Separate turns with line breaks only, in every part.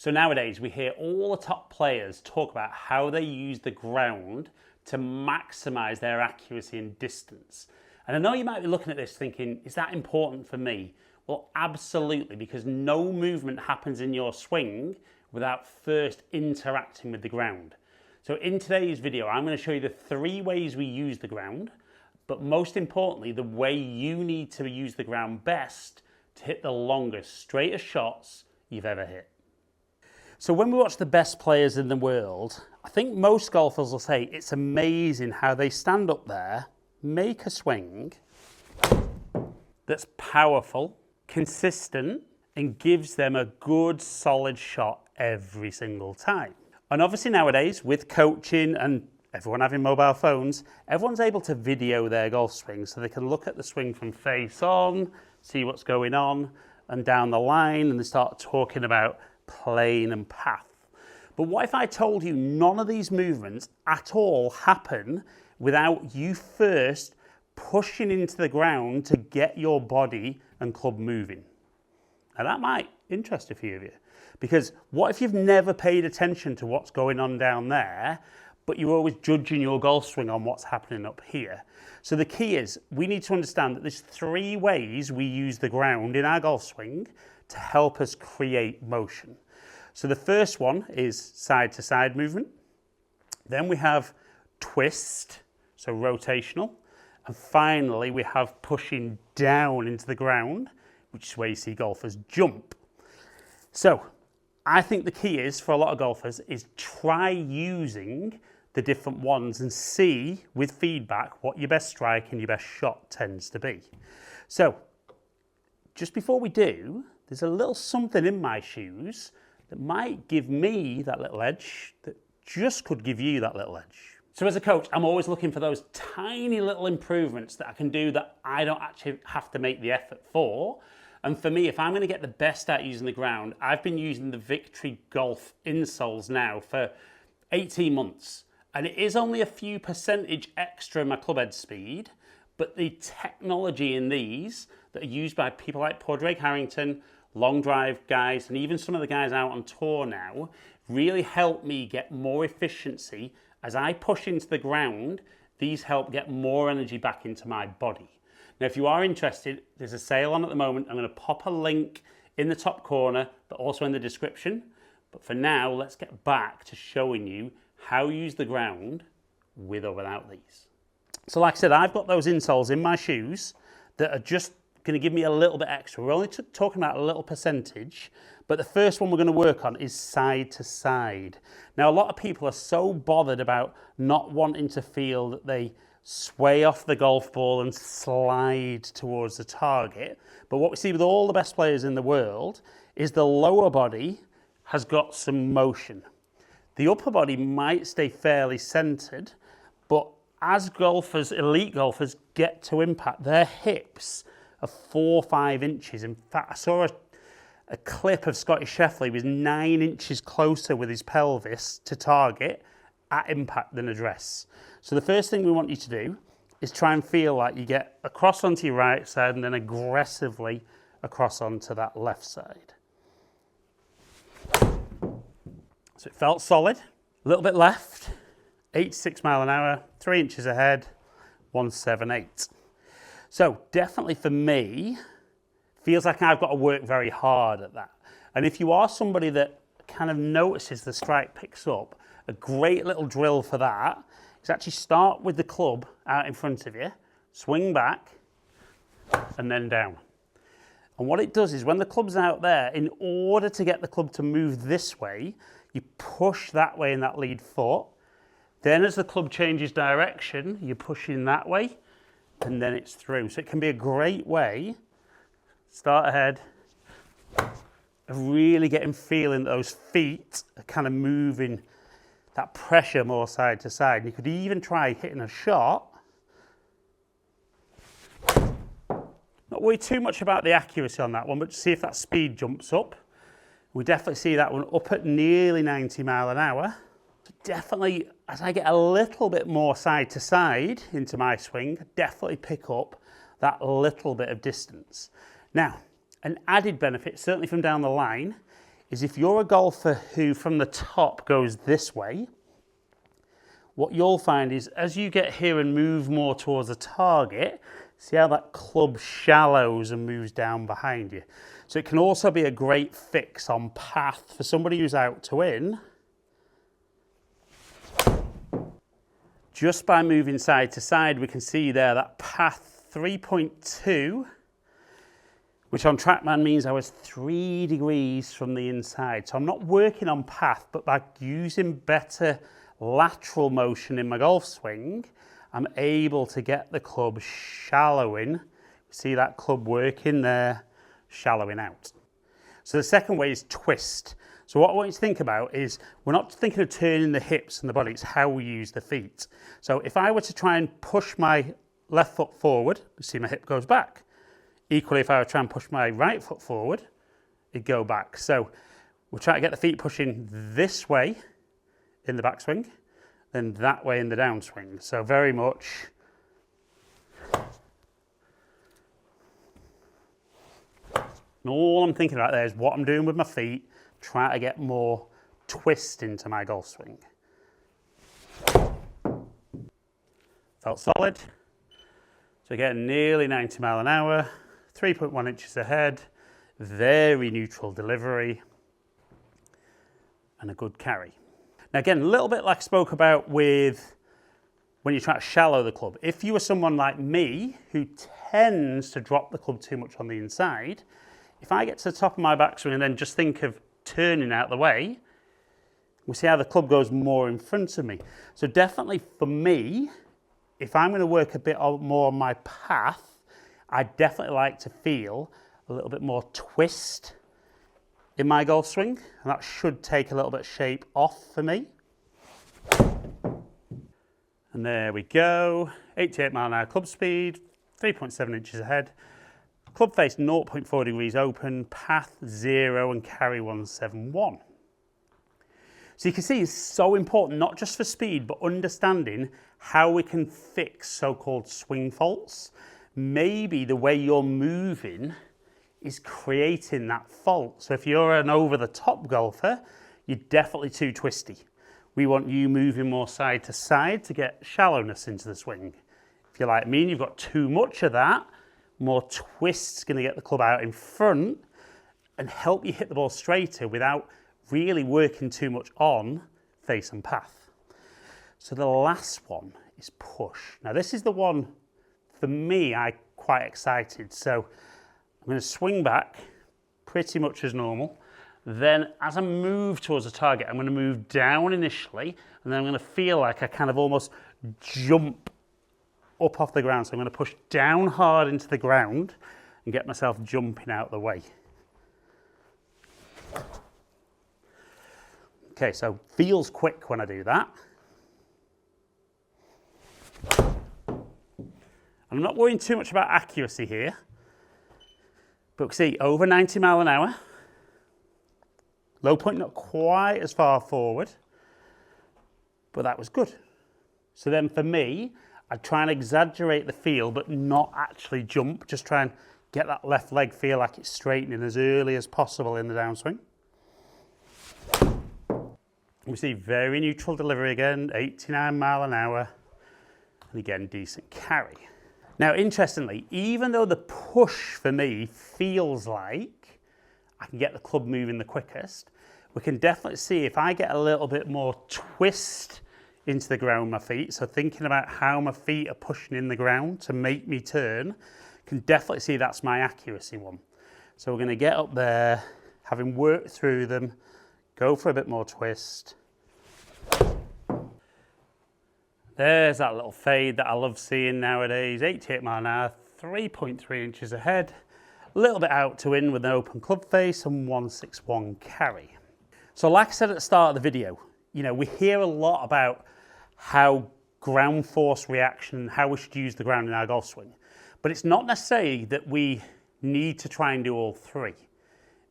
So nowadays we hear all the top players talk about how they use the ground to maximize their accuracy and distance. And I know you might be looking at this thinking, is that important for me? Well, absolutely, because no movement happens in your swing without first interacting with the ground. So in today's video, I'm going to show you the 3 ways we use the ground, but most importantly, the way you need to use the ground best to hit the longest, straightest shots you've ever hit. So when we watch the best players in the world, I think most golfers will say it's amazing how they stand up there, make a swing that's powerful, consistent, and gives them a good solid shot every single time. And obviously nowadays, with coaching and everyone having mobile phones, everyone's able to video their golf swing so they can look at the swing from face on, see what's going on, and down the line, and they start talking about plane and path. But what if I told you none of these movements at all happen without you first pushing into the ground to get your body and club moving? Now that might interest a few of you, because what if you've never paid attention to what's going on down there, but you're always judging your golf swing on what's happening up here? So the key is we need to understand that there's 3 ways we use the ground in our golf swing to help us create motion. So the first one is side to side movement. Then we have twist, so rotational. And finally, we have pushing down into the ground, which is where you see golfers jump. So I think the key is for a lot of golfers is try using the different ones and see with feedback what your best strike and your best shot tends to be. So just before we do, there's a little something in my shoes that might give me that little edge that just could give you that little edge. So as a coach, I'm always looking for those tiny little improvements that I can do that I don't actually have to make the effort for. And for me, if I'm going to get the best out using the ground, I've been using the VKTRY Golf insoles now for 18 months. And it is only a few percentage extra in my clubhead speed, but the technology in these that are used by people like Poor Drake Harrington, long drive guys, and even some of the guys out on tour now, really help me get more efficiency. As I push into the ground, these help get more energy back into my body. Now, if you are interested, there's a sale on at the moment. I'm going to pop a link in the top corner, but also in the description. But for now, let's get back to showing you how you use the ground with or without these. So like I said, I've got those insoles in my shoes that are just going to give me a little bit extra. We're only talking about a little percentage, but the first one we're going to work on is side to side. Now, a lot of people are so bothered about not wanting to feel that they sway off the golf ball and slide towards the target. But what we see with all the best players in the world is the lower body has got some motion. The upper body might stay fairly centered, but as golfers, elite golfers, get to impact, their hips are 4 or 5 inches. In fact, I saw a clip of Scotty Scheffler. He was 9 inches closer with his pelvis to target at impact than address. So the first thing we want you to do is try and feel like you get across onto your right side and then aggressively across onto that left side. So it felt solid, a little bit left, 86 miles an hour, 3 inches ahead, 178. So definitely for me, feels like I've got to work very hard at that. And if you are somebody that kind of notices the strike picks up, a great little drill for that is actually start with the club out in front of you, swing back, and then down. And what it does is when the club's out there, in order to get the club to move this way, you push that way in that lead foot. Then as the club changes direction, you're pushing that way, and then it's through. So it can be a great way, start ahead, of really getting feeling that those feet are kind of moving that pressure more side to side. You could even try hitting a shot. Not worry too much about the accuracy on that one, but see if that speed jumps up. We definitely see that one up at nearly 90 miles an hour. So definitely, as I get a little bit more side to side into my swing, definitely pick up that little bit of distance. Now, an added benefit, certainly from down the line, is if you're a golfer who from the top goes this way, what you'll find is as you get here and move more towards the target, see how that club shallows and moves down behind you. So it can also be a great fix on path for somebody who's out to win. Just by moving side to side, we can see there that path 3.2, which on TrackMan means I was 3 degrees from the inside. So I'm not working on path, but by using better lateral motion in my golf swing, I'm able to get the club shallowing. See that club working there, shallowing out. So the second way is twist. So what I want you to think about is we're not thinking of turning the hips and the body, it's how we use the feet. So if I were to try and push my left foot forward, you see my hip goes back. Equally, if I were to try and push my right foot forward, it'd go back. So we'll try to get the feet pushing this way in the backswing, then that way in the downswing. So very much and all I'm thinking about there is what I'm doing with my feet, try to get more twist into my golf swing. Felt solid. So again, nearly 90 mile an hour, 3.1 inches ahead, very neutral delivery, and a good carry. Now again, a little bit like I spoke about with when you try to shallow the club. If you were someone like me who tends to drop the club too much on the inside, if I get to the top of my backswing and then just think of turning out the way, we see how the club goes more in front of me. So definitely for me, if I'm going to work a bit more on my path, I definitely like to feel a little bit more twist in my golf swing, and that should take a little bit of shape off for me. And there we go, 88 mile an hour club speed, 3.7 inches ahead. Club face 0.4 degrees open, path 0 and carry 171. So you can see it's so important, not just for speed, but understanding how we can fix so-called swing faults. Maybe the way you're moving is creating that fault. So if you're an over-the-top golfer, you're definitely too twisty. We want you moving more side to side to get shallowness into the swing. If you're like me and you've got too much of that, more twist's going to get the club out in front and help you hit the ball straighter without really working too much on face and path. So the last one is push. Now this is the one, for me, I'm quite excited. So I'm going to swing back pretty much as normal. Then as I move towards the target, I'm going to move down initially, and then I'm going to feel like I kind of almost jump up off the ground. So I'm going to push down hard into the ground and get myself jumping out of the way. Okay, so feels quick when I do that. I'm not worrying too much about accuracy here, but see, over 90 mile an hour, low point not quite as far forward, but that was good. So then for me, I'd try and exaggerate the feel, but not actually jump, just try and get that left leg feel like it's straightening as early as possible in the downswing. We see very neutral delivery again, 89 mile an hour, and again, decent carry. Now, interestingly, even though the push for me feels like I can get the club moving the quickest, we can definitely see if I get a little bit more twist into the ground with my feet, so thinking about how my feet are pushing in the ground to make me turn, can definitely see that's my accuracy one. So we're going to get up there, having worked through them, go for a bit more twist. There's that little fade that I love seeing nowadays, 88 mile an hour, 3.3 inches ahead, a little bit out to in with an open club face and 161 carry. So like I said at the start of the video, you know, we hear a lot about how ground force reaction, how we should use the ground in our golf swing. But it's not necessarily that we need to try and do all three.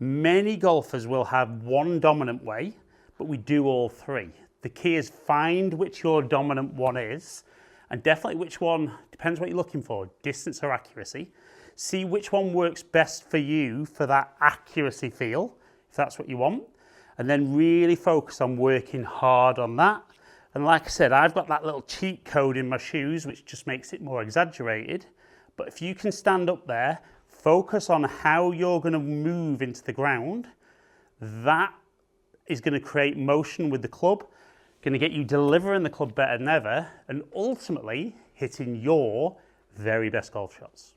Many golfers will have one dominant way, but we do all three. The key is find which your dominant one is, and definitely which one, depends what you're looking for, distance or accuracy. See which one works best for you for that accuracy feel. if that's what you want. And then really focus on working hard on that. And like I said, I've got that little cheat code in my shoes, which just makes it more exaggerated. But if you can stand up there, focus on how you're going to move into the ground, that is going to create motion with the club, going to get you delivering the club better than ever, and ultimately hitting your very best golf shots.